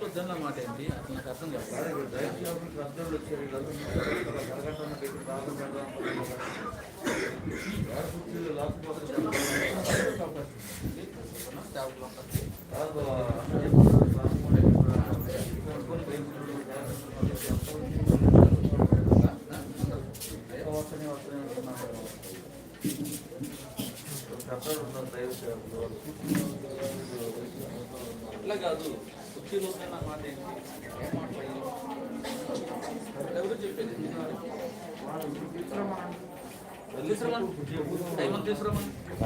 వద్దన్న మాట ఏంటి అట్లా నాకు అర్థం కాదు. అర్థం వచ్చారు అట్లా కాదు. కుర్చీలో వద్దన్న మాట ఏంటి? ఏం మాట్లాడాలి? ఎవరు చెప్పేది?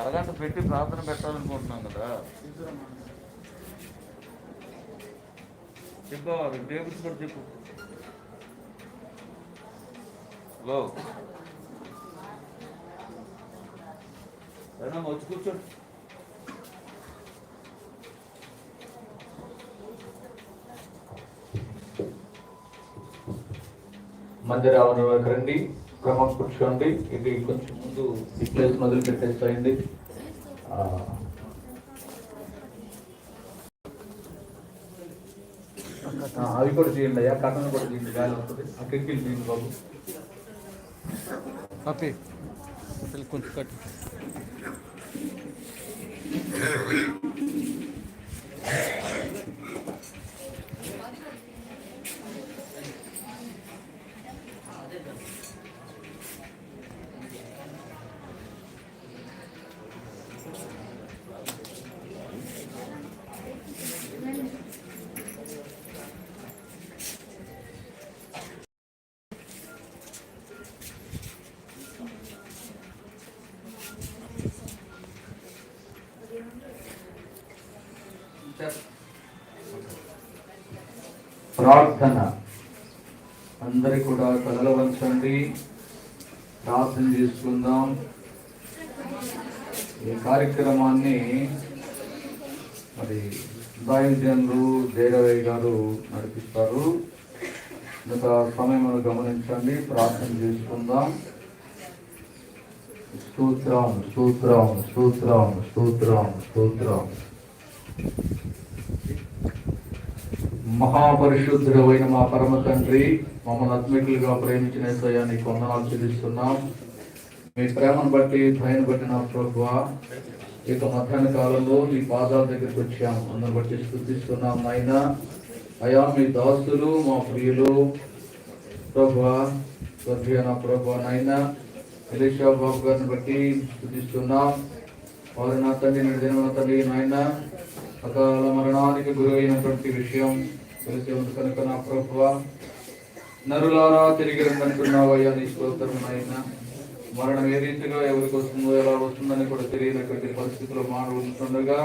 అరగంట పెట్టి ప్రార్థన పెట్టాలనుకుంటున్నాం కదా. చెప్పు టేబుల్స్ కూడా చెప్పు. హలో వచ్చి కూర్చోండి. మందిర ఆవరణలోకి రండి, క్రమం కూర్చోండి. ఇది కొంచెం ముందు ఈ ప్లేస్ మొదలు పెట్టేసేయండి. అవి కూడా చేయండి అయ్యా, కథను కూడా చేయండి, గాలి వస్తుంది. ఆ కిటికీలు చేయండి బాబు. కొంచెం కట్టి ప్రార్థన. అందరి కూడా తలలు వంచండి, ప్రార్థన చేసుకుందాం. ఈ కార్యక్రమాన్ని మరి దైవజనులు జయరవయ్య గారు నడిపిస్తారు. ఇంత సమయం గమనించండి, ప్రార్థన చేసుకుందాం. స్తోత్రం స్తోత్రం స్తోత్రం స్తోత్రం స్తోత్రం. మహాపరిశుద్ధుడైన మా పరమ తండ్రి, మమ్మల్ని అద్మికులుగా ప్రేమించిన యేసయ్యా నీకు వందనాలు చెల్లిస్తున్నాం. మీ ప్రేమను బట్టి దయను బట్టి నా ప్రభువా, ఇక మధ్యాహ్న కాలంలో మీ పాదాల దగ్గరికి వచ్చాము. అందరిని బట్టి స్తుతిస్తున్నాం నాయనా. అయా మీ దాసులు మా ప్రియులు ప్రభువా, స్వర్గీయ నా ప్రభువా నాయనా ఎలీషా బాబు గారిని బట్టి స్తుతిస్తున్నాం. వారు నా తండ్రి దిన తండ్రి నాయన అకాల మరణానికి గురైనటువంటి విషయం తెలిసి ఉంది కనుక నా ప్రభువా, నరులారా తిరిగి రండనుకున్నావయ్యా నీ స్తోత్రం నాయన. మరణం ఏ రీతిగా ఎవరికి వస్తుందో ఎలా వస్తుందని కూడా తెలియనటువంటి పరిస్థితుల్లో మానవులు ఉంటుండగా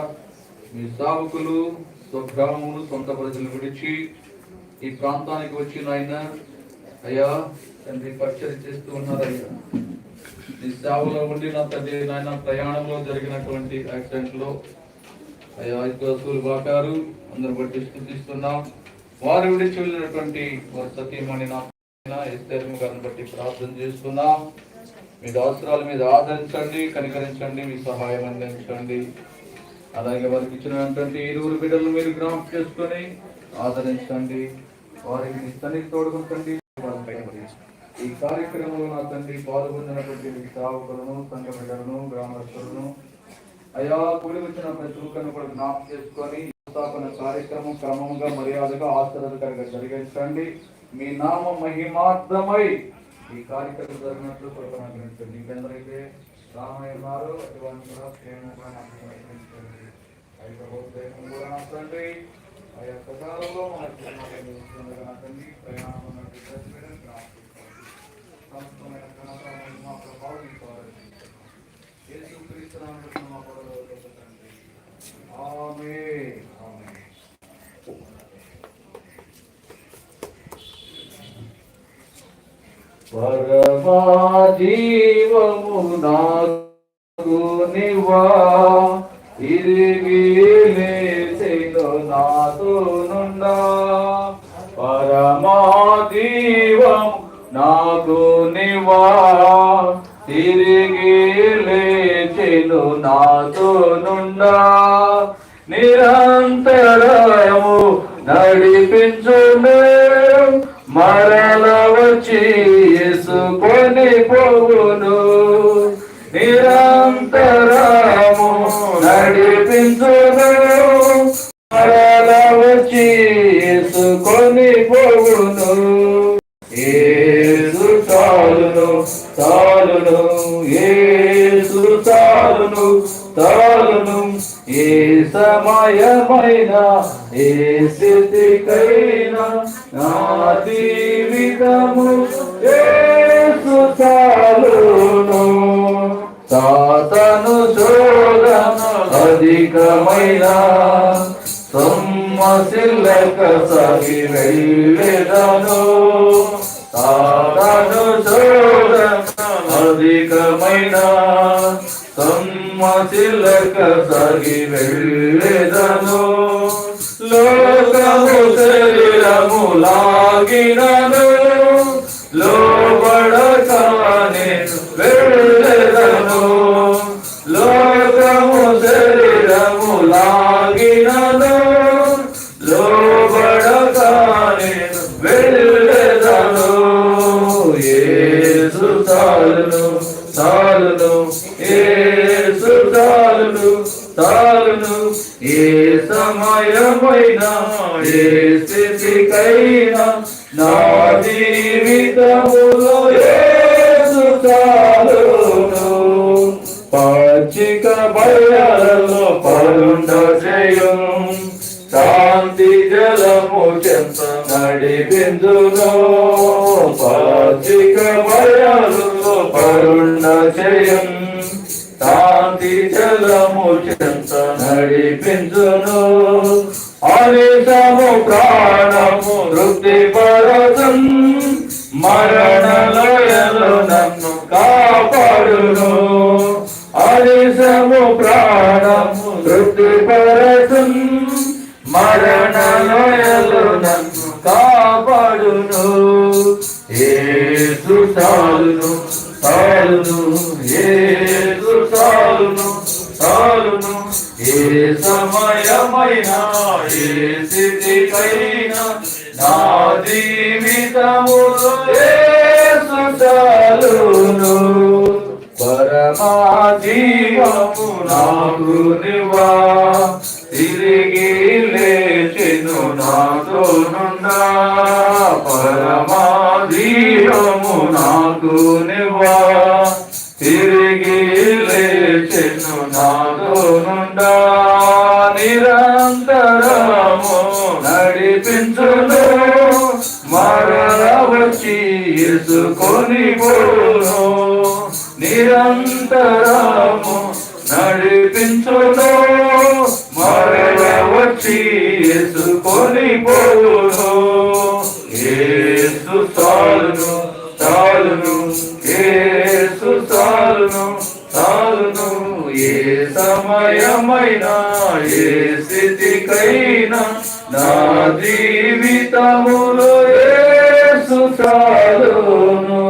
మీ సేవకులు స్వగ్రామములు సొంత ప్రజలు విడిచి ఈ ప్రాంతానికి వచ్చి నాయన అయ్యా తండ్రి పరిచయం చేస్తూ ఉన్నారయ్యా. నీ సేవలో ఉండి నా తండ్రి నాయన ప్రయాణంలో జరిగినటువంటి యాక్సిడెంట్ లో అయ్యా ఇద్దరు బాకారు అందరు బట్టి స్థుతిస్తున్నాం. వారు విడిచి వెళ్ళినటువంటి వారి సతీమణి నా ఎస్తేర్మ గారిని బట్టి ప్రార్థన చేస్తున్నాం. మీ అవసరాల మీద ఆదరించండి, కనికరించండి, మీ సహాయం అందించండి. అలాగే వారికి ఇచ్చినటువంటి 20 బిడ్డలు మీరు జ్ఞాపకం చేసుకొని ఆదరించండి, వారికి మీ సన్నిధి తోడుకుంటండి. ఈ కార్యక్రమంలో నా తండ్రి పాల్గొందినటువంటి సేవకులను, సంఘ బిడ్డలను, గ్రామస్తులను అయా కూడి వచ్చిన ప్రతి ఒక్కరిని కూడా జ్ఞాపకం చేసుకొని స్థాపన కార్యక్రమం క్రమంగా మర్యాదగా ఆశ్చర్యకరంగా జరిగించండి. మీ నామ మహిమార్థమై ఈ కార్యక్రమం జరిగినట్లు కొడుకునండి. మీకెందరైతే రామయ్య ఉన్నారో అటువంటి తండ్రి ఆ యొక్క కాలంలో మనకి ప్రయాణం పరమా జీవము నాకు నివా తిరిగి లేచెను నాతో నుండా పరమాదీవం నాకు నివా తిరిగి లేచెను నాతో నుండా నిరంతరము నడిపించునే మరల వచ్చి యేసుకొని పోవును నిరంతరము నడిపించును మరల వచ్చి యేసుకొని పోవును యేసు చాలును చాలును యేసు చాలును చాలును ఏ సమయమైనా ఏ స్థితికైనా నా జీవితము యేసు చాలును సాతాను శోధన అధికమైన సొమ్మసిల్లక సాగి వెళ్ళెదను సాతాను శోధన అధికమైన సొమ్మసిల్లక సాగి వెళ్ళెదను లోకము శరీరము లాగినను లోబడకానే వెళ్ళెదను లోకము శరీరము లాగినను లోబడకానే వెళ్ళెదను యేసు చాలును చాలును యేసు చాలును చాలును ఏ సమయమైనా ఏ స్థితికైనా నా జీవితములో యేసు చాలును పచ్చిక బయలలో పరుండ చేయం శాంతి జలము చెంత నడిపించును పచ్చిక బయలలో పరుండ చేయం శాంతి జలము చెంత నడిపించును అనిశము ప్రాణము తృప్తిపరచం మరణలయలు నన్ను కాపాడును అనిశము ప్రాణము తృప్తిపరచం మరణలయలు నన్ను కాపాడును యేసు చాలును చాలును యేసు చాలును చాలును ఏ సమయమైనా ఏ స్థితికైనా నా జీవితములో యేసు చాలును పరమాజీవము నాకు నివా తిరిగి లేచెను నాతో నుండా పరమాజీవము నాకు నివా తిరిగి లేచెను నాతో నుండా నిరంతరము నడిపించును మరల వచ్చి యేసుకొని పోను నిరంతరము నడిపించును మరల వచ్చి యేసుకొని పోను యేసు చాలును చాలును యేసు చాలును చాలును ఏ సమయమైనా ఏ స్థితికైనా నా జీవితములో యేసు చాలును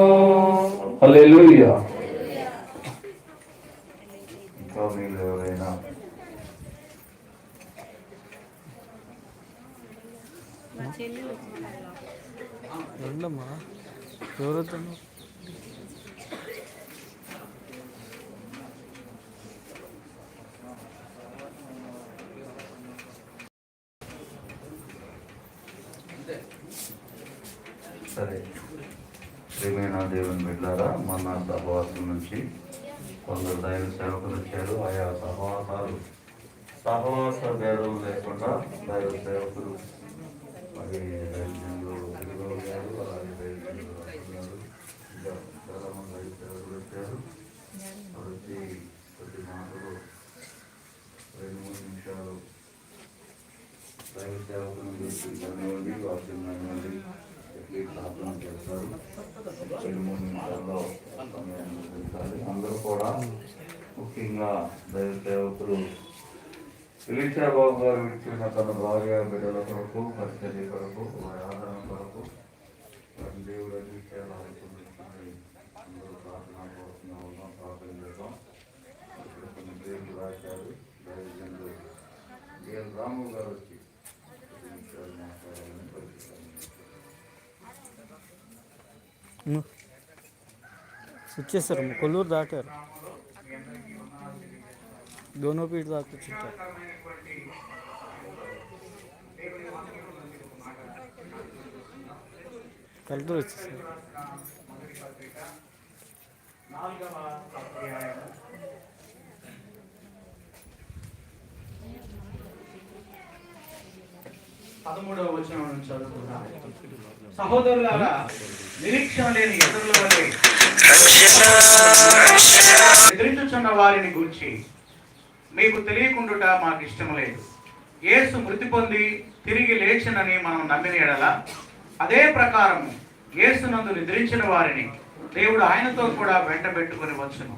హల్లెలూయా ఇంకా మీరు ఎవరైనా రెండమ్మా ఎవరైతే సరే ప్రియమైన దేవుని బిడ్డలారా మన సహవాసం నుంచి కొందరు దైవ సేవకులు వచ్చారు ఆయా సహవాస భేదం లేకుండా దైవ సేవకులు మరి దైవజనులు తెలుగు గారు అలాగే దైవజనులు గారు ఇంకా చాలా మంది దైవ సేవకులు వచ్చారు వచ్చి కొద్ది మాటలు 2-3 నిమిషాలు దైవ సేవకులను గురించి కానివ్వండి వాక్యం కానివ్వండి ప్రార్థన చేస్తారు 2-3 నిమిషాల్లో సమయాన్ని అందరూ కూడా ముఖ్యంగా దైవ సేవకులు ఎలీషా బాబు గారు ఇచ్చిన తన భార్య బిడ్డల కొరకు పరిచర్య కొరకు వారి ఆదరణ కొరకు వారి దేవుడు అందించాలని అనుకుంటున్నాయి. అందరూ ప్రార్థన కోరుతున్నాం, ప్రార్థన చేద్దాం. ఇక్కడ కొన్ని దేవుడు రాశారు. దైవజనుడు బిఎల్ రాము గారు వచ్చి విషయాలు మాట్లాడాలని పరిస్థితి వచ్చేసారు, కొల్లూరు దాటారు, दोनों पीठ दाख చుట్టారు. కలెక్టర్ వచ్చేసారు. పదమూడవ వచనం నుంచి చదువుకుందాం. సహోదరులారా, నిరీక్షణ లేని ఇతరుల వలె ఎదిరించుచున్న వారిని గూర్చి మీకు తెలియకుండుట మాకు ఇష్టం లేదు. యేసు మృతి పొంది తిరిగి లేచినని మనం నమ్మిన ఎడల అదే ప్రకారం యేసునందు నిద్రించిన వారిని దేవుడు ఆయనతో కూడా వెంట పెట్టుకుని వచ్చును.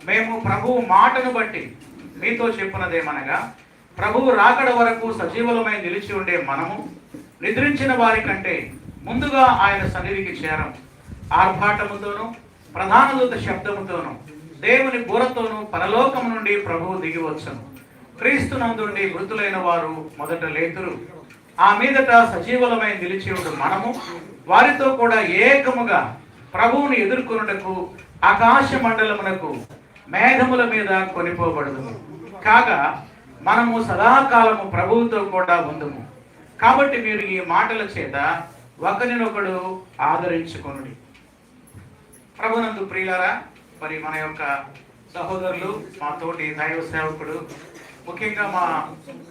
మేము ప్రభువు మాటను బట్టి మీతో చెప్పినదేమనగా, ప్రభువు రాకడ వరకు సజీవులమై నిలిచి ఉండే మనము నిద్రించిన వారి కంటే ముందుగా ఆయన సన్నిధికి చేరం. ఆర్భాటముతోనూ ప్రధాన దూత శబ్దముతోనూ దేవుని బూరతోనూ పరలోకము నుండి ప్రభువు దిగి వచ్చును. క్రీస్తునందుండి మృతులైన వారు మొదట లేతురు. ఆ మీదట సజీవులమై నిలిచి ఉండు మనము వారితో కూడా ఏకముగా ప్రభువుని ఎదుర్కొనుటకు ఆకాశ మండలమునకు మేఘముల మీద కొనిపోబడుదుము. కాగా మనము సదాకాలము ప్రభువుతో కూడా ఉందుము. కాబట్టి మీరు ఈ మాటల చేత ఒకరినొకడు ఆదరించుకొనుడి. ప్రభునందు ప్రియులారా, మరి మన యొక్క సహోదరులు, మా తోటి దైవ సేవకుడు, ముఖ్యంగా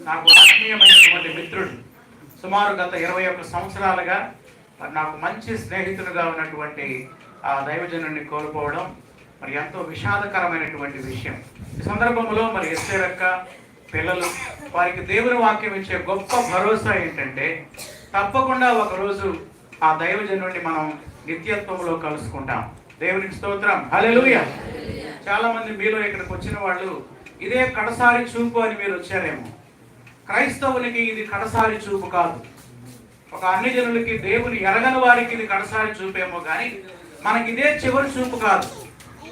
నాకు ఆత్మీయమైనటువంటి మిత్రుడు, సుమారు గత 21 సంవత్సరాలుగా మరి నాకు మంచి స్నేహితుడుగా ఉన్నటువంటి ఆ దైవజనుడిని కోల్పోవడం మరి ఎంతో విషాదకరమైనటువంటి విషయం. ఈ సందర్భంలో మరి ఎస్ఏరక్క పిల్లలు వారికి దేవుని వాక్యం ఇచ్చే గొప్ప భరోసా ఏంటంటే, తప్పకుండా ఒకరోజు ఆ దైవజనుడిని మనం నిత్యత్వంలో కలుసుకుంటాం. దేవునికి స్తోత్రం, హల్లెలూయా. చాలా మంది మీలో ఇక్కడికి వచ్చిన వాళ్ళు ఇదే కడసారి చూపు అని మీరు వచ్చారేమో. క్రైస్తవునికి ఇది కడసారి చూపు కాదు. ఒక అన్ని జనులకి, దేవుని ఎరగని వారికి ఇది కడసారి చూపేమో, కానీ మనకి ఇదే చివరి చూపు కాదు.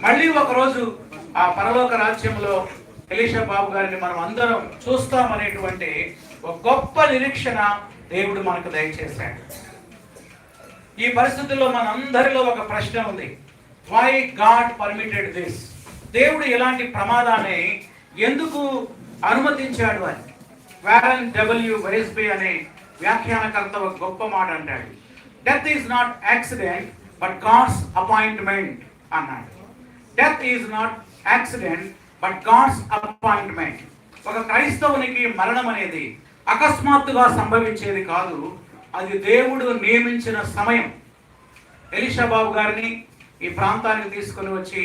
మళ్ళీ ఒకరోజు ఆ పరలోక రాజ్యంలో ఎలీషా బాబు గారిని మనం అందరం చూస్తామనేటువంటి ఒక గొప్ప నిరీక్షణ దేవుడు మనకు దయచేశాడు. ఈ పరిస్థితుల్లో మనందరిలో ఒక ప్రశ్న ఉంది, వై గాడ్ పర్మిటెడ్ దిస్? దేవుడు ఇలాంటి ప్రమాదాన్ని ఎందుకు అనుమతించాడు అని. వారెన్ డబ్ల్యూ వెయిస్బీ అనే వ్యాఖ్యానకర్త ఒక గొప్ప మాట అంటాడు. Death is not accident but God's appointment అన్నాడు. Death is not accident but God's appointment. ఒక క్రైస్తవునికి మరణం అనేది అకస్మాత్తుగా సంభవించేది కాదు, అది దేవుడు నియమించిన సమయం. ఎలీషా బాబు గారిని ఈ ప్రాంతానికి తీసుకుని వచ్చి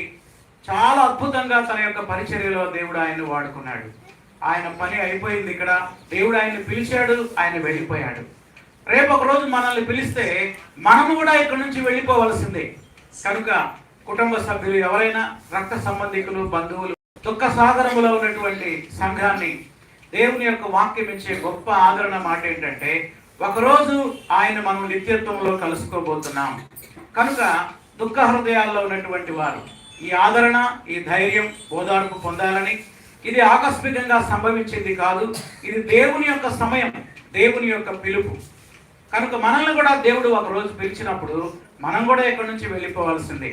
చాలా అద్భుతంగా తన యొక్క పరిచర్యలో దేవుడు ఆయన్ని వాడుకున్నాడు. ఆయన పని అయిపోయింది ఇక్కడ, దేవుడు ఆయన్ని పిలిచాడు, ఆయన వెళ్ళిపోయాడు. రేపు ఒక రోజు మనల్ని పిలిస్తే మనము కూడా ఇక్కడి నుంచి వెళ్ళిపోవలసిందే. కనుక కుటుంబ సభ్యులు ఎవరైనా, రక్త సంబంధికులు, బంధువులు, దుఃఖ సాగరములో ఉన్నటువంటి సంఘాన్ని దేవుని యొక్క వాక్యం ఇచ్చే గొప్ప ఆదరణ మాట ఏంటంటే, ఒకరోజు ఆయన మనం నిత్యత్వంలో కలుసుకోబోతున్నాం. కనుక దుఃఖ హృదయాల్లో ఉన్నటువంటి వారు ఈ ఆదరణ, ఈ ధైర్యం, ఓదార్పు పొందాలని. ఇది ఆకస్మికంగా సంభవించింది కాదు, ఇది దేవుని యొక్క సమయం, దేవుని యొక్క పిలుపు. కనుక మనల్ని కూడా దేవుడు ఒకరోజు పిలిచినప్పుడు మనం కూడా ఇక్కడి నుంచి వెళ్ళిపోవాల్సిందే.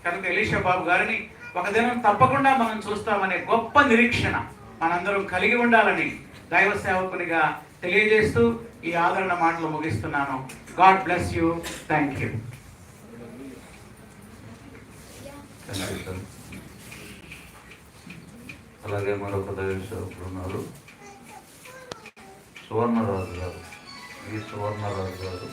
కనుక ఎలీషా బాబు గారిని ఒక దినం తప్పకుండా మనం చూస్తామనే గొప్ప నిరీక్షణ మనందరం కలిగి ఉండాలని దైవ సేవకునిగా తెలియజేస్తూ ఈ ఆదరణ మాటలు ముగిస్తున్నాను. God bless you. Thank you. అలాగే మరొక దైవ సేవకులు ఉన్నారు, సువర్ణరాజు గారు. ఈ సువర్ణరాజు గారు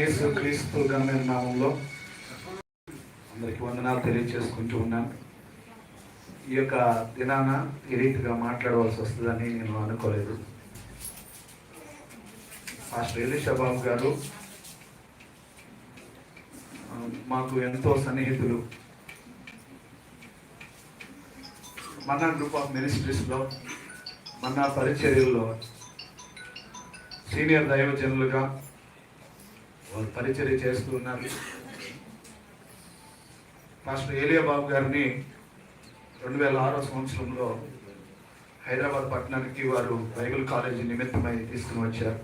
యేసు క్రీస్తు ఘనమైన నామంలో అందరికీ వందనాలు తెలియజేసుకుంటూ ఉన్నాను. ఈ యొక్క దినాన ఈ రీతిగా మాట్లాడవలసి వస్తుందని నేను అనుకోలేదు. పాస్టర్ ఎలీషా బాబు గారు మాకు ఎంతో సన్నిహితులు. మన్నా గ్రూప్ ఆఫ్ మినిస్ట్రీస్లో, మన్నా పరిచర్యల్లో సీనియర్ దైవజనులుగా వారు పరిచర్య చేస్తూ ఉన్నారు. మాస్టర్ ఏలియా బాబు గారిని 2006 సంవత్సరంలో హైదరాబాద్ పట్టణానికి వారు బైబిల్ కాలేజీ నిమిత్తమై తీసుకుని వచ్చారు.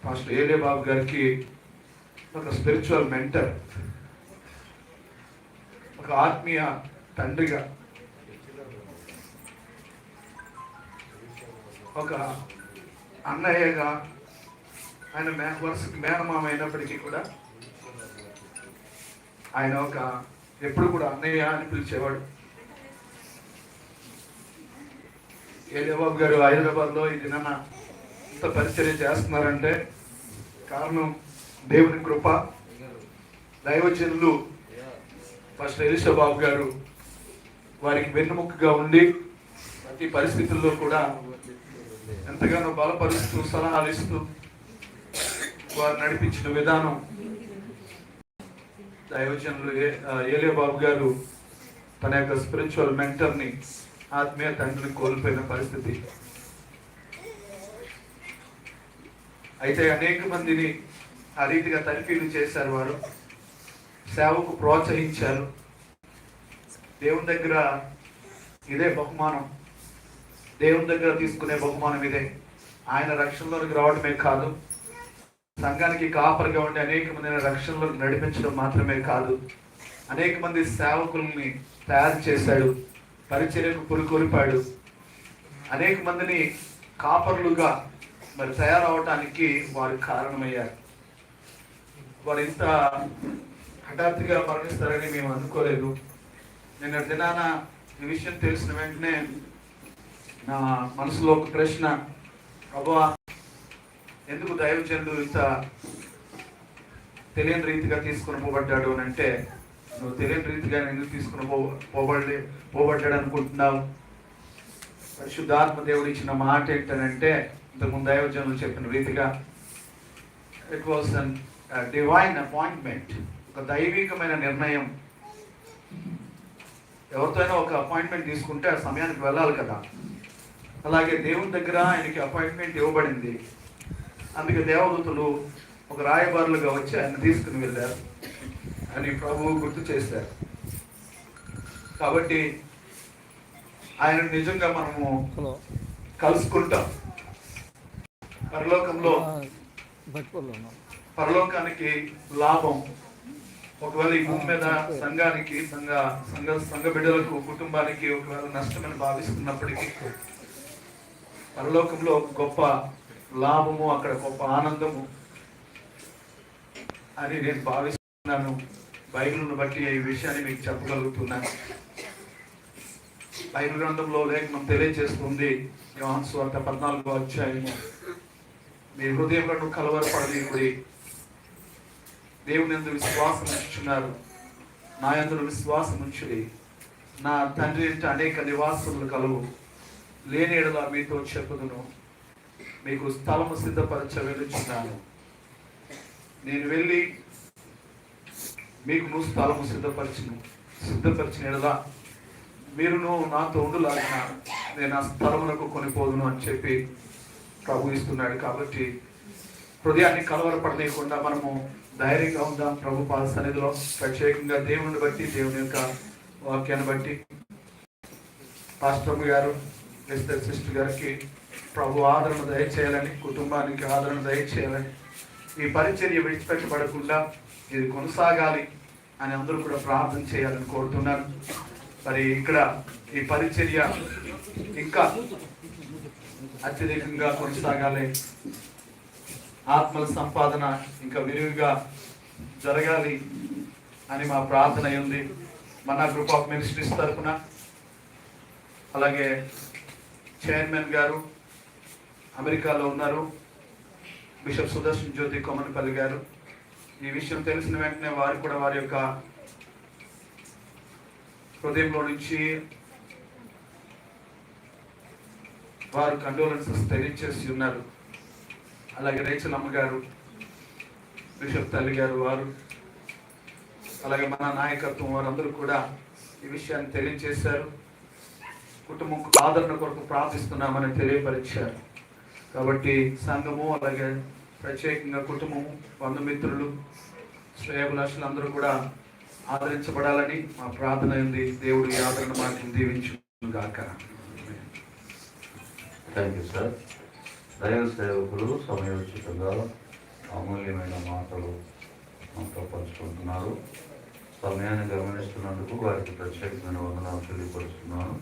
మాస్టర్ ఏలియా బాబు గారికి ఒక స్పిరిచువల్ మెంటర్, ఒక ఆత్మీయ తండ్రిగా, ఒక అన్నయ్యగా, ఆయన వరుసకి మేనమామ అయినప్పటికీ కూడా ఆయన ఒక ఎప్పుడు కూడా అన్నయ్య అని పిలిచేవాడు. ఏలియాబాబు గారు హైదరాబాద్లో ఈ దినాన ఇంత పరిచర్య చేస్తున్నారంటే కారణం దేవుని కృప. దైవజనులు ఫస్ట్ ఎలీషా బాబు గారు వారికి వెన్నుముకగా ఉండి ప్రతి పరిస్థితుల్లో కూడా ఎంతగానో బలపరుస్తూ సలహాలు ఇస్తూ వారు నడిపించిన విధానం. దైవజనులు ఏలియా బాబు గారు తన యొక్క స్పిరిచువల్ మెంటర్ని, ఆత్మీయ తండ్రిని కోల్పోయిన పరిస్థితి. అయితే అనేక మందిని ఆ రీతిగా తనిఖీలు చేశారు. వారు సేవకు ప్రోత్సహించారు. దేవుని దగ్గర ఇదే బహుమానం, దేవుని దగ్గర తీసుకునే బహుమానం ఇదే. ఆయన రక్షణలోకి రావడమే కాదు, సంఘానికి కాపరిగా ఉండి అనేక మందిని రక్షణలోకి నడిపించడం మాత్రమే కాదు, అనేక మంది సేవకుల్ని తయారు చేశాడు, పరిచర్యకు పురుకొల్పాడు. అనేక మందిని కాపర్లుగా మరి తయారవటానికి వారు కారణమయ్యారు. వారు ఇంత హఠాత్తుగా మరణిస్తారని మేము అనుకోలేదు. నిన్న దినాన ఈ విషయం తెలిసిన వెంటనే నా మనసులో ఒక ప్రశ్న, ప్రభువా ఎందుకు దైవజనుడు ఇంత తెలియని రీతిగా తీసుకుని పోబడ్డాడు అని అంటే, నువ్వు తెలియని రీతిగా ఎందుకు తీసుకుని పోబడ్డాడు అనుకుంటున్నావు? పరిశుద్ధాత్మ దేవుడు ఇచ్చిన మాట ఏంటనంటే, ఇంతకుముందు దైవజనులు చెప్పిన రీతిగా it was an divine appointment, ఒక దైవికమైన నిర్ణయం. ఎవరితోనైనా ఒక అపాయింట్మెంట్ తీసుకుంటే ఆ సమయానికి వెళ్ళాలి కదా, అలాగే దేవుని దగ్గర ఆయనకి అపాయింట్మెంట్ ఇవ్వబడింది. అందుకే దేవదూతలు ఒక రాయబారులుగా వచ్చి ఆయన తీసుకుని వెళ్ళారు అని ప్రభువు గుర్తు చేశారు. కాబట్టి ఆయన నిజంగా మనము కలుసుకుంటాం. పరలోకానికి లాభం. ఒకవేళ ఈ భూమి మీద సంఘానికి, సంఘ బిడ్డలకు, కుటుంబానికి ఒకవేళ నష్టమని భావిస్తున్నప్పటికీ పరలోకంలో గొప్ప లాభము, అక్కడ గొప్ప ఆనందము అని నేను భావిస్తున్నాను. బైబిల్ను బట్టి ఈ విషయాన్ని మీకు చెప్పగలుగుతున్నాను. బైబిల్ గ్రంథంలో లేఖనం తెలియజేస్తుంది, యోహాను సువార్త 14వ అధ్యాయము, మీ హృదయంలో కలవరపడనీయుడి, దేవుని యందు విశ్వాసం ఉంచుచున్నారు, నా యందు విశ్వాసం ఉంచుడి, నా తండ్రి ఇంట అనేక నివాసములు కలవు, లేని ఎడల మీతో చెప్పుదును, మీకు స్థలము సిద్ధపరచ వెళ్ళుచున్నాను. నేను వెళ్ళి మీకు నువ్వు స్థలము సిద్ధపరిచిన ఎడల మీరును నాతో ఉండులాగిన నేను ఆ స్థలమునకు కొనిపోదును అని చెప్పి ప్రభు ఇస్తున్నాడు. కాబట్టి హృదయాన్ని కలవరపడలేకుండా మనము ధైర్యంగా ఉందాం ప్రభు పాద సన్నిధిలో. ప్రత్యేకంగా దేవుని బట్టి, దేవుని యొక్క వాక్యాన్ని బట్టి పాస్టర్ గారు, సిస్టర్ గారికి ప్రభు ఆదరణ దయచేయాలని, కుటుంబానికి ఆదరణ దయచేయాలని, ఈ పరిచర్య విడిచిపెట్టబడకుండా ఇది కొనసాగాలి అని అందరూ కూడా ప్రార్థన చేయాలని కోరుతున్నాను. మరి ఇక్కడ ఈ పరిచర్య ఇంకా అత్యధికంగా కొనసాగాలి, ఆత్మల సంపాదన ఇంకా విరివిగా జరగాలి అని మా ప్రార్థన ఉంది. మన గ్రూప్ ఆఫ్ మినిస్ట్రీస్ తరఫున, అలాగే చైర్మన్ గారు అమెరికాలో ఉన్నారు, బిషప్ సుదర్శన్ జ్యోతి కొమ్మనపల్లి గారు. ఈ విషయం తెలిసిన వెంటనే వారు కూడా వారి యొక్క హృదయంలో నుంచి వారు కండోలెన్సెస్ తెలియజేసి ఉన్నారు. అలాగే రేచల్ అమ్మగారు, బిషప్ తల్లి గారు వారు, అలాగే మన నాయకత్వం వారందరూ కూడా ఈ విషయాన్ని తెలియజేశారు. కుటుంబం ఆదరణ కొరకు ప్రార్థిస్తున్నామని తెలియపరిచారు. కాబట్టి సంఘము, అలాగే ప్రత్యేకంగా కుటుంబము, బంధుమిత్రులు, శ్రేయభిలాషులు అందరూ కూడా ఆదరించబడాలని మా ప్రార్థన ఉంది. దేవుడు ఈ ఆదరణ మాకు దీవించుగాక. Thank you sir. దైవ సేవకులు సమయోచితంగా అమూల్యమైన మాటలు మనతో పంచుకుంటున్నారు. సమయాన్ని గమనిస్తున్నందుకు వారికి ప్రత్యేకమైన వందనాలు తెలియపరుస్తున్నాను.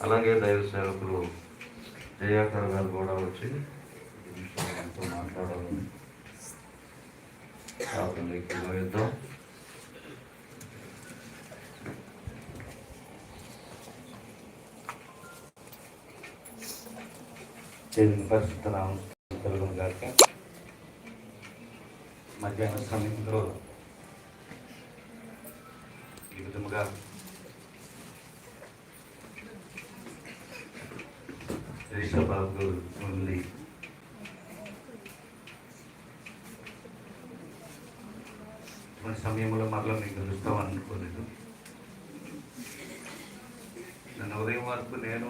అలాగే దైవ సేవకులు జయాకర్ గారు కూడా వచ్చి మనతో మాట్లాడాలని ప్రార్థనలోకి వెళ్దాం. దేవుని పరిశుద్ధ నామం కలుగును గాక. మధ్యాహ్న సమయంలో ఈ విధముగా రిషబాబు నుండి ఇటువంటి సమయంలో మరలా మీకు కలుస్తామని అనుకోలేదు. నన్ను ఉదయం వరకు నేను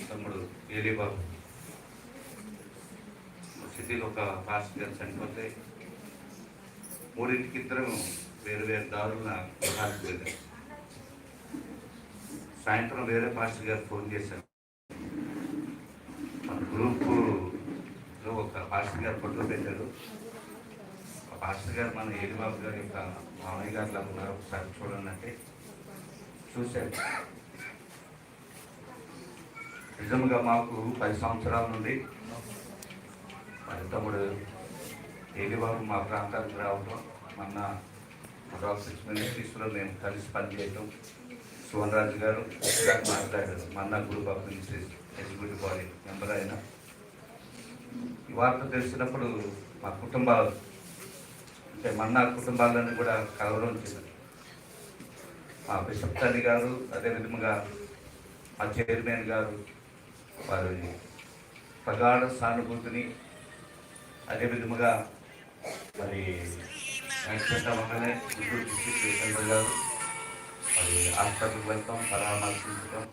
తమ్ముడు ఏలీబాబు సిటీలో ఒక పాస్టర్ గారు చనిపోతే 3ంటికి ఇద్దరం వేరు వేరు దారుల గృహాలకు వెళ్ళారు. సాయంత్రం వేరే పాస్టర్ గారు ఫోన్ చేశారు. మన గ్రూపులో ఒక పాస్టర్ గారు ఫోటో పెట్టారు. ఆ పాస్టర్ గారు మన ఏలిబాబు గారి యొక్క మామయ్య గారిలో ఉన్నారు, ఒకసారి చూడండి అంటే చూశారు. నిజంగా మాకు 10 సంవత్సరాల నుండి మరి తమ్ముడు ఏలిబాబు మా ప్రాంతానికి రావడం, మన డాక్టర్ మినిస్ట్రీస్లో మేము కలిసి పనిచేయటం, సువన్రాజు గారు మాట్లాడారు, Manna group of ministries executive body member అయిన. ఈ వార్త తెలిసినప్పుడు మా కుటుంబాలు అంటే మన్నా కుటుంబాలను కూడా కలవడం చేశారు. మా బిషప్ తల్లి గారు, అదేవిధంగా మా చైర్మన్ గారు వారి ప్రగాఢ సానుభూతిని, అదేవిధముగా మరి యాక్సిడెంట్ అవ్వగానే గుంటూరు డిస్ట్రిక్ట్ సెంటర్ గారు మరి హాస్పిటల్కి వెళ్తాం, పరామర్శించడం,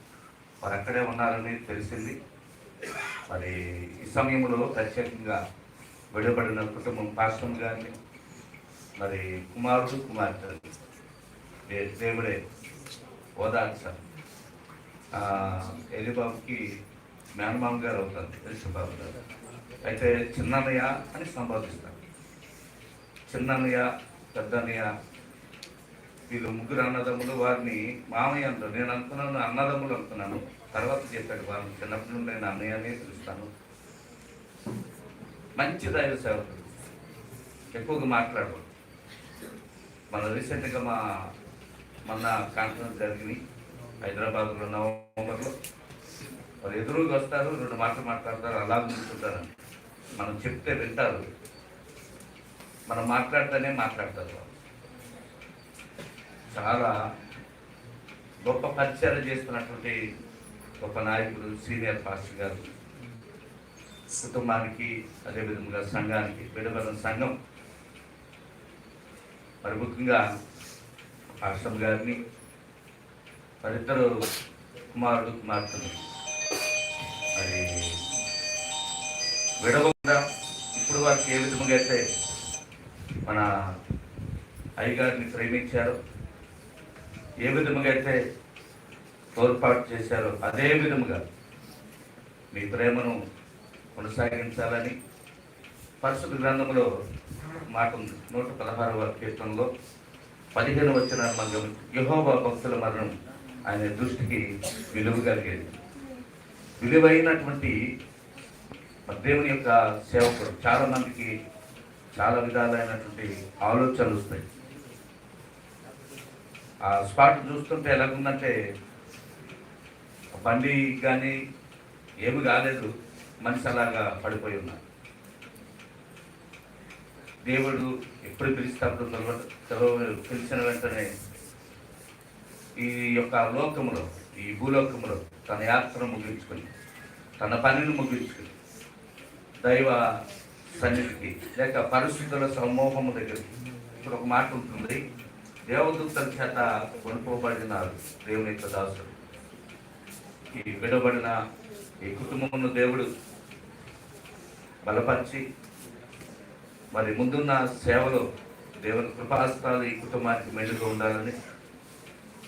వారు అక్కడే ఉన్నారని తెలిసింది. మరి ఈ సమయంలో ప్రత్యేకంగా విడబడిన కుటుంబం పాస్టర్ గారిని, మరి కుమారుడు కుమార్తె దేవుడే ఓదార్చారు. ఎలిబాబుకి మేనమామ గారు అవుతారు యేసుబాబు గారు. అయితే చిన్నన్నయ్య అని సంబోధిస్తారు. చిన్నన్నయ్య, పెద్దన్నయ్య, వీళ్ళు ముగ్గురు అన్నదమ్ములు. వారిని మామయ్య అంటారు. నేను అనుకున్నాను అన్నదమ్ములు అనుకున్నాను, తర్వాత చెప్పాడు వారిని చిన్నప్పటి నుండి నేను అన్నయ్య అనే పిలుస్తాను. మంచి దైవ సేవకుడు, ఎక్కువగా మాట్లాడకూడదు. మన రీసెంట్గా మొన్న కాన్ఫరెన్స్ జరిగినాయి హైదరాబాద్లో నవంబర్లో. వారు ఎదురుగా వస్తారు, 2 మాటలు మాట్లాడతారు, అలా కూర్చుంటారు. మనం చెప్తే వింటారు, మనం మాట్లాడితేనే మాట్లాడతారు. చాలా గొప్ప పరిచయం చేస్తున్నటువంటి గొప్ప నాయకుడు సీనియర్ పాస్టర్ గారు. కుటుంబానికి, అదేవిధంగా సంఘానికి, విడవల సంఘం మరి ముఖ్యంగా పాస్టర్ గారిని, వారిద్దరు కుమారుడు కుమార్తెలు మరి విడవకుండా ఇప్పుడు వారికి ఏ విధముగా అయితే మన అయ్యగారిని ప్రేమించారో, ఏ విధముగా అయితే తోడ్పాటు చేశారో, అదే విధముగా మీ ప్రేమను కొనసాగించాలని పరిశుద్ధ గ్రంథంలో మాట ఉంది. 116వ కీర్తనలో 15 వచన మనం యెహోవా భక్తుల మరణం ఆయన దృష్టికి విలువ కలిగేది. విలువైనటువంటి దేవుని యొక్క సేవకుడు. చాలా మందికి చాలా విధాలైనటువంటి ఆలోచనలు వస్తాయి. ఆ స్పాట్ చూస్తుంటే ఎలాగుందంటే బండి కానీ ఏమి కాలేదు, మనిషి అలాగా పడిపోయి ఉన్నారు. దేవుడు ఎప్పుడు పిలిచినప్పుడు పిలిచిన వెంటనే ఈ యొక్క లోకములో, ఈ భూలోకములో తన యాత్రను ముగించుకొని, తన పనిని ముగించుకొని, దైవ సన్నిధికి లేక పరిశుద్ధుల సమూహము దగ్గరికి. ఇప్పుడు ఒక మాట ఉంటుంది, దేవదూతల చేత కొనుక్కోబడినారు దేవుని యొక్క దాసుడు. ఈ విడబడిన ఈ కుటుంబమును దేవుడు బలపరిచి మరి ముందున్న సేవలో దేవుని కృపాస్తాలు ఈ కుటుంబానికి మెండుగా ఉండాలని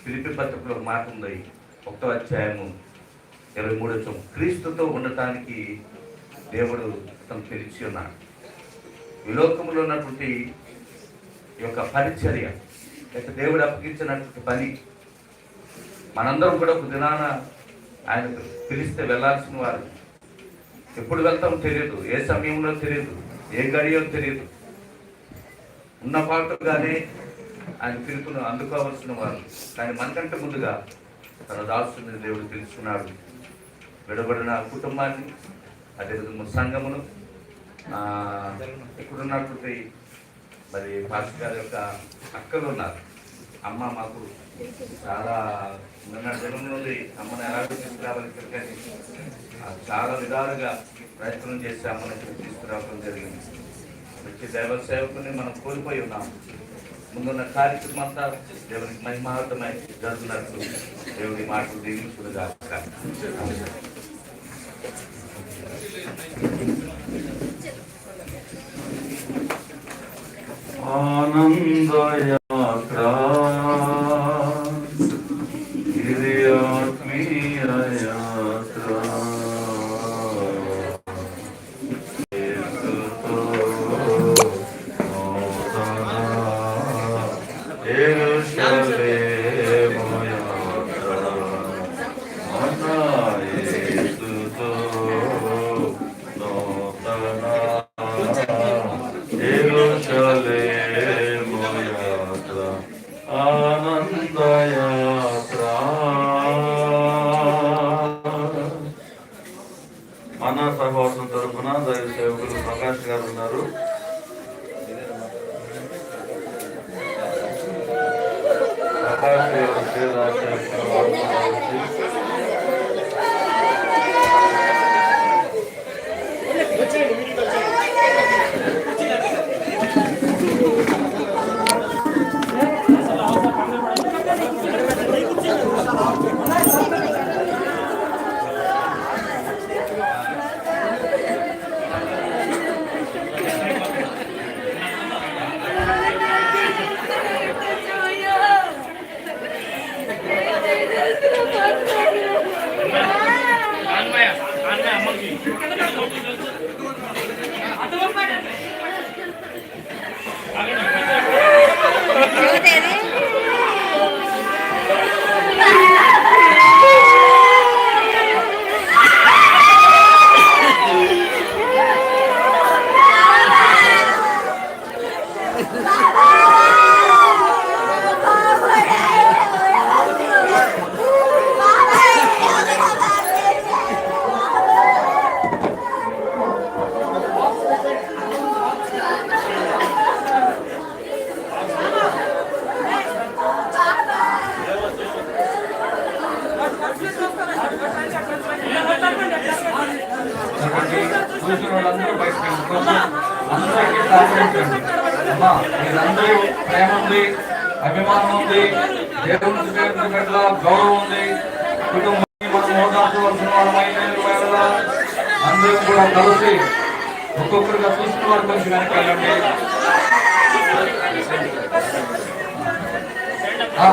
ఫిలిప్పీ పత్రికలో ఒక మాట ఉంది, 1వ అధ్యాయము 23వ వచనం, క్రీస్తుతో ఉండటానికి దేవుడు తను పిలిచి ఉన్నాడు. ఈ లోకంలో ఉన్నటువంటి ఈ యొక్క పరిచర్య లేక దేవుడు అప్పగించినటువంటి పని మనందరం కూడా ఒక దినాన ఆయన పిలిస్తే వెళ్ళాల్సిన వారు. ఎప్పుడు వెళ్తామో తెలియదు, ఏ సమయంలో తెలియదు, ఏ గడియో తెలియదు. ఉన్న పాటుగానే ఆయన పిలుపును అందుకోవాల్సిన వారు. కానీ మనకంటే ముందుగా తన దాసుని దేవుడు పిలుచుకున్నాడు. విడబడిన కుటుంబాన్ని, అదేవిధంగా సంఘమును, ఇక్కడున్నటువంటి మరి పాస్టర్ గారి యొక్క అక్కలు ఉన్నారు. అమ్మ మాకు చాలా నిన్న జనం నుండి అమ్మను ఎలాగో తీసుకురావాలి కానీ చాలా విధాలుగా ప్రయత్నం చేసి అమ్మను తీసుకురావడం జరిగింది. వచ్చి దైవ సేవకుని మనం కోల్పోయి ఉన్నాం. ముందున్న కార్యక్రమం అంతా దేవునికి మహిమార్థమై జరుగుతున్నట్టు దేవుడి మాటలు దీవించుకునిగా. ఆనందయాత్ర ఇది ఆత్మీయ యాత్ర, యేసుతో నూతన యెరూషలేము యాత్ర, మన యేసుతో నూతన యెరూషలేము యాత్ర, ఆనందయాత్ర. మన సహవాసం తరఫున దైవ సేవకులు ప్రకాష్ గారు ఉన్నారు. ప్రకాష్ గారు మీరందరూ ప్రేమ ఉంది, అభిమానం ఉంది, దేవుని పట్ల గౌరవం ఉంది, కుటుంబాన్ని మనం ఓదార్చవలసిన వాళ్ళమైన అందరూ కూడా కలిసి ఒక్కొక్కరుగా చూసుకున్న వారు కొంచెం వెనకాలండి.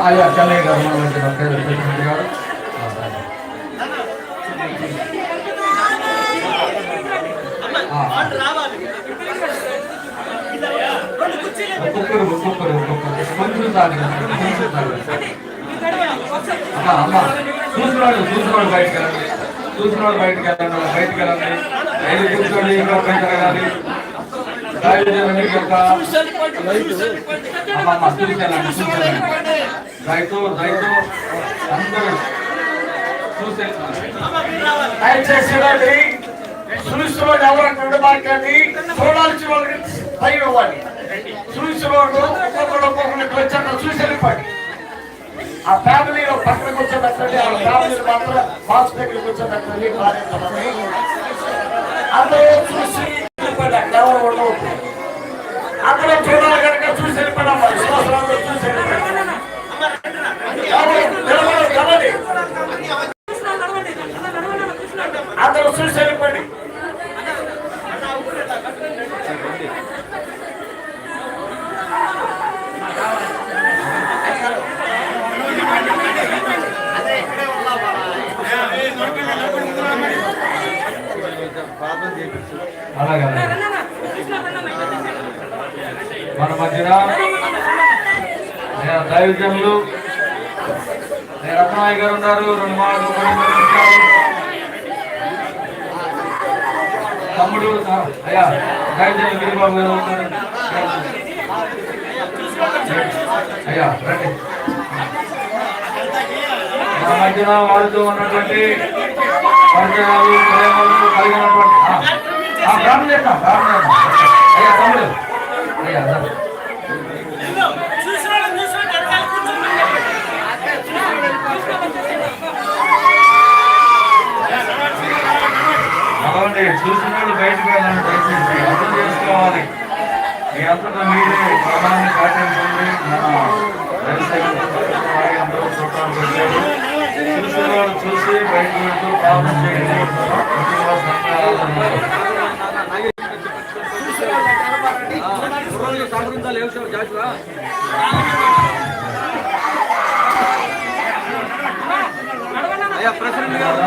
అయ్యా చెన్నయ్య గారు ప్రెసిడెంట్ గారు ఒక్కొక్కరు కొంచెం అమ్మ చూసినవాడు బయటకు వెళ్ళండి, చూసినవాడు బయటకు వెళ్ళండి, బయటకు వెళ్ళండి, ఐదు కూర్చోండి, ఇంకా బయట వెళ్ళాలి. అమ్మ చూసేళ్ళండి, చూసేళ్ళండి, రైతు అందరూ దయచేసి చూసినవాడు ఎవరంటే ఉండబాకండి, చూడాల్సిన వాళ్ళకి పైన ఇవ్వాలి. చూసినవాడు ఒక్కొక్కరికి వచ్చాక చూసి వెళ్ళిపోండి. ఆ ఫ్యామిలీలో పక్కన కూర్చోబెట్టండి, ఆ ఫ్యామిలీలో మాత్రం బాక్స్ దగ్గర కూర్చోబెట్టండి. అందరూ చూసి వెళ్ళిపోండి, అక్కడ ఎవరు ఉండవద్దు. అందరూ చూడాలి కనుక చూసి వెళ్ళిపోయినమ్మా, విశ్వాసంతో చూసి వెళ్ళిపోయింది. అందరూ చూసి వెళ్ళిపోండి. అలాగే మన మధ్యన దైవజనులు రత్నాయ్ గారు ఉన్నారు. 2 మాటలు తమ్ముడు అయ్యా దైవజనులు గిరిబాబు గారు ఉన్నారు. అయ్యా రండి. మన మధ్యన వారితో ఉన్నటువంటి పరిచయాలు ప్రేమలు కలిగినటువంటి ప్రార్థన చేస్తాం. అయ్యా తమ్ముడు అయ్యా అలాంటి చూసిన వాళ్ళు బయటకు వెళ్ళాలని దయచేసి అర్థం చేసుకోవాలి. మీ అంతటా మీరే క్రమాన్ని పాటించండి. మన అందరూ చుట్టాలు పెట్టారు. చూసిన వాళ్ళు చూసి బయటకు వెళ్తూ ప్రార్థన చేయండి. ప్రెసిడెంట్ గారు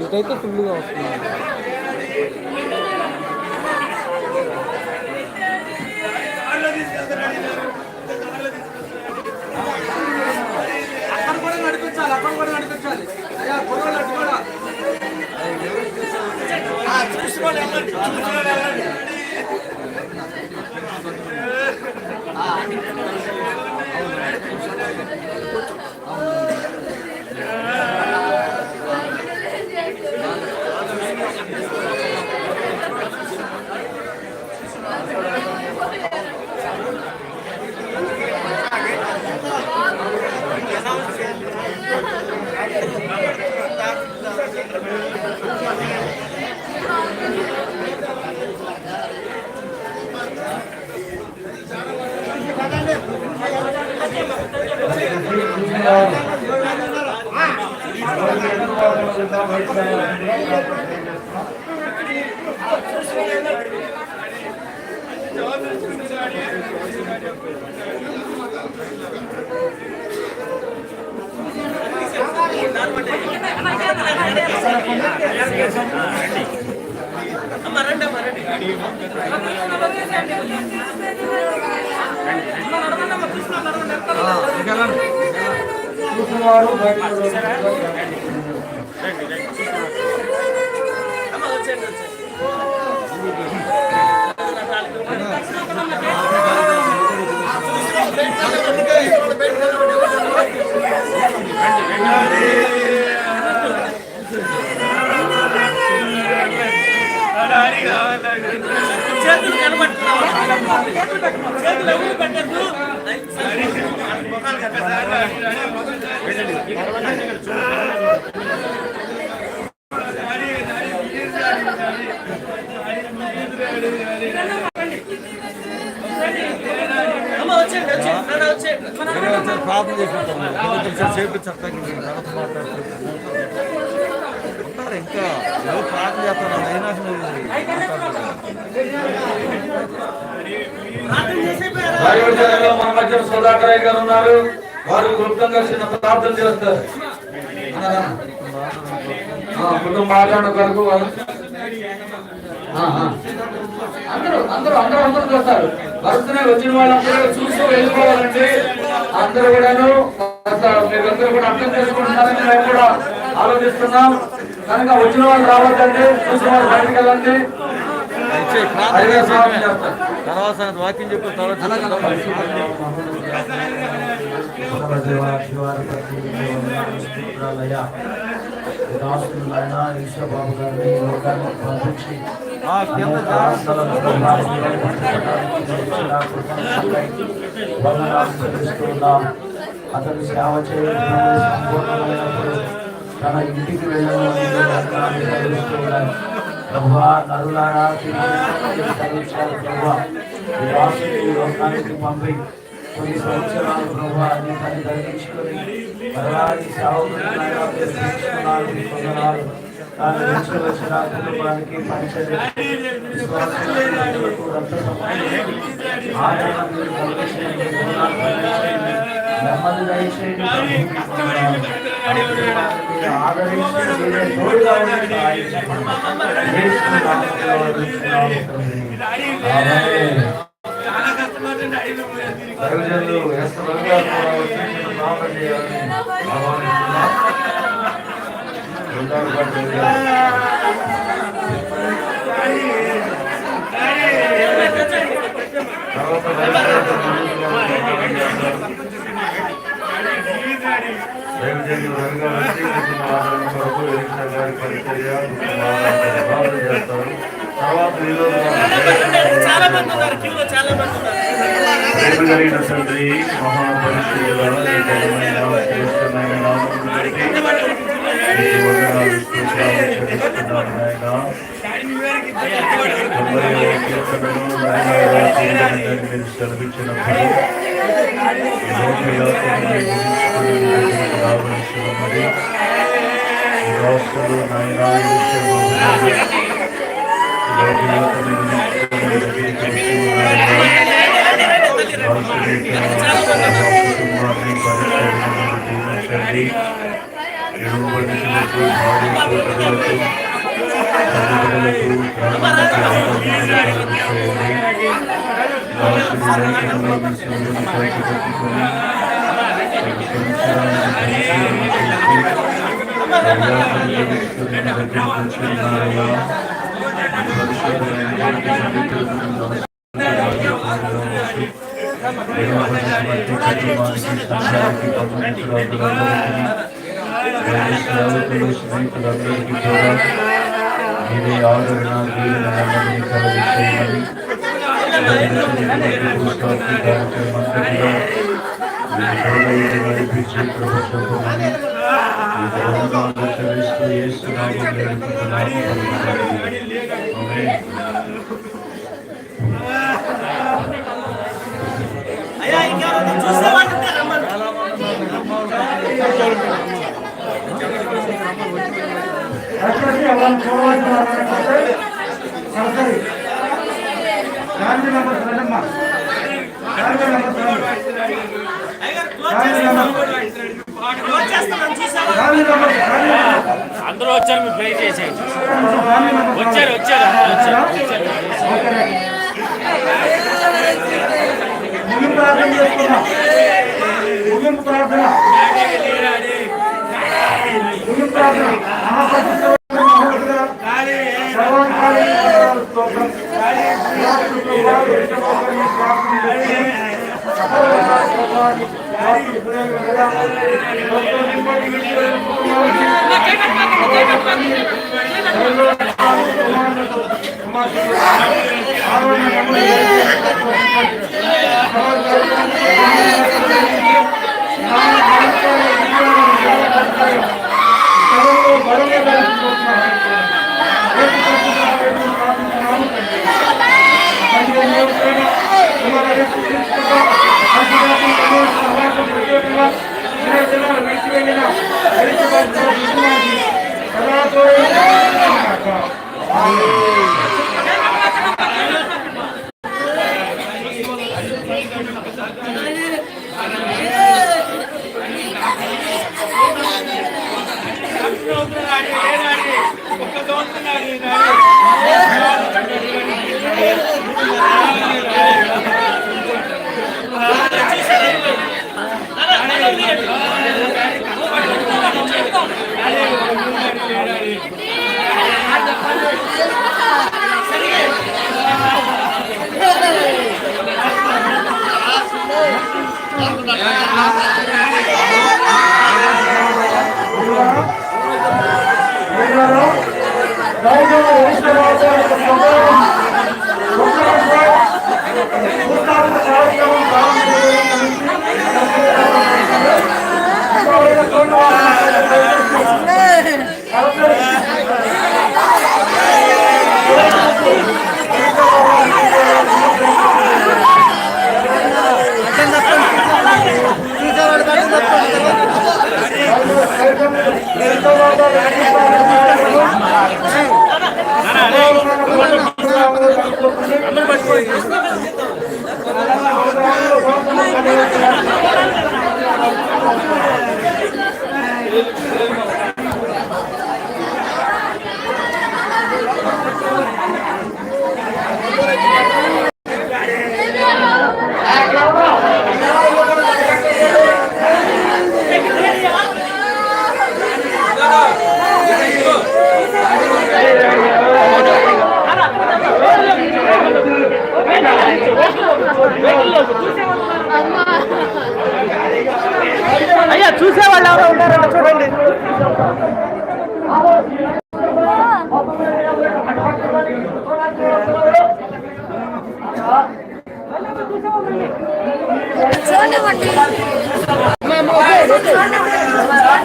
ఇదైతే ఫుల్గా వస్తుంది. చూసేవారు బయటకు చేతులు కనబడుతున్నావు చేతులు ఎవరు పెట్టద్దు ప్రార్థన చేపిస్తాం చేపించారు ఇంకా ఎవరు ప్రార్థన చేస్తారు అయినా దైవజనులు మన మధ్య సుధాకరయ్య గారు ఉన్నారు. వారు క్లుప్తంగా చిన్న ప్రార్థన చేస్తారు. కుటుంబ ఆచరణ కొరకు అందరూ చేస్తారు. వరుసనే వచ్చిన వాళ్ళందరూ చూస్తూ వెళ్ళిపోవాలండి. అందరూ కూడాను మీరందరూ కూడా అర్థం చేసుకుంటున్నారని మేము కూడా ఆలోచిస్తున్నాం. కనుక వచ్చిన వాళ్ళు రావద్దండి, చూసిన వాళ్ళు బయటకు వెళ్ళండి. తర్వాత వాక్యం చెప్పిన బాబు గారిని లోకాన్ని పంపించి అతను సేవ చేయడం తన ఇంటికి వెళ్ళాలని ప్రభా నరులారా ప్రభా లోకానికి పంపి కొన్ని సంవత్సరాలు ప్రభా అని తను ధరించుకొని మరలాది సేవకులు కొందనాలు తాను వచ్చిన కుటుంబానికి పరిచయం విశ్వాసాలకు రక్త నెమ్మది దయచేయండి కలిగిన తండ్రి అయ్యా ఇంకా చూసేవాళ్ళు దయచేసి ఎవరైనా చూడవలసిన వారైనట్లయితే సరసరి గాంధీ నంబర్ రండమ్మా. గాంధీ నంబర్ గాంధీ నంబర్ అందరూ వచ్చారు, మీరు ప్లే చేసేయండి. గాంధీ నంబర్ వచ్చారు వచ్చారు ముగింపు ప్రార్థన చేసుకున్నాం. ముగింపు ప్రార్థన అయ్యా చూసేవాళ్ళు ఎవరో ఉన్నారో చూడండి.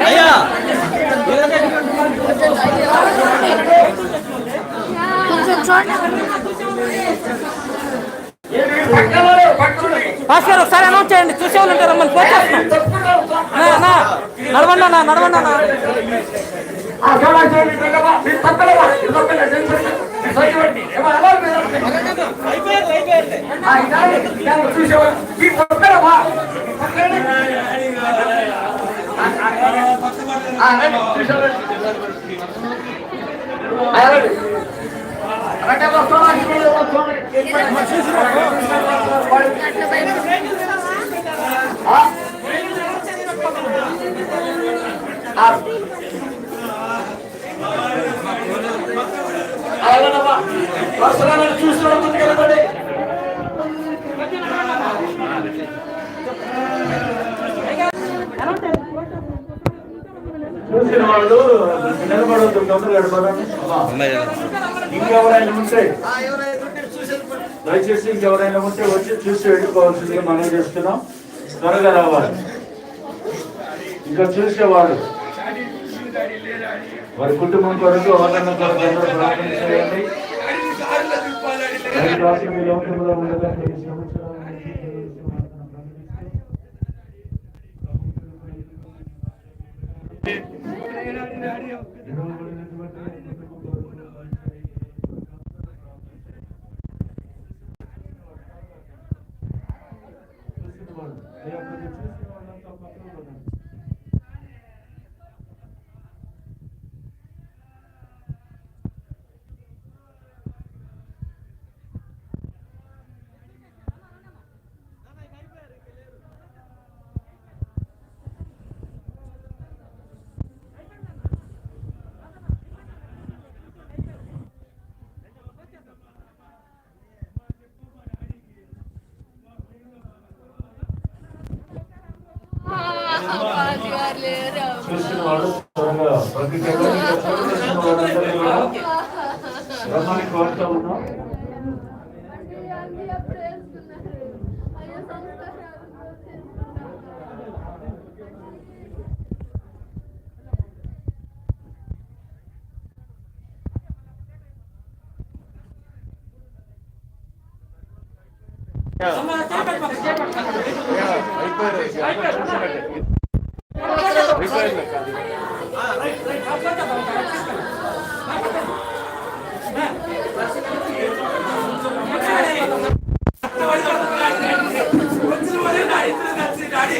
అయ్యా భాస్కర్ ఒకసారి అనౌన్స్ చేయండి, చూసేవాళ్ళు ఉంటారు. మనం పోచేస్తాం. నడవండి అన్న, నడవండి అన్న. చూసిన వాళ్ళు నిలబడవద్దు, గమలు గడపడండి. ఇంకెవరైనా ఉంటే దయచేసి ఇంకెవరైనా ఉంటే వచ్చి చూసి వెళ్ళిపోవాల్సిందిగా మనం చేస్తున్నాం. త్వరగా రావాలి. ఇంకా చూసేవాళ్ళు వారి కుటుంబం కొరకు అవగాహన కొరకు అందరూ ప్రార్థన చేయండి. మీ లోకంలో ఉండదండి. అయ్యా కొంచెం చూసిన వాళ్ళంతా పక్కన పడండి. చూసిన వాళ్ళు త్వరగా ప్రతి చూసిన వాళ్ళందరూ కూడా రమ్మని కోరుతా ఉన్నాం. డాడీ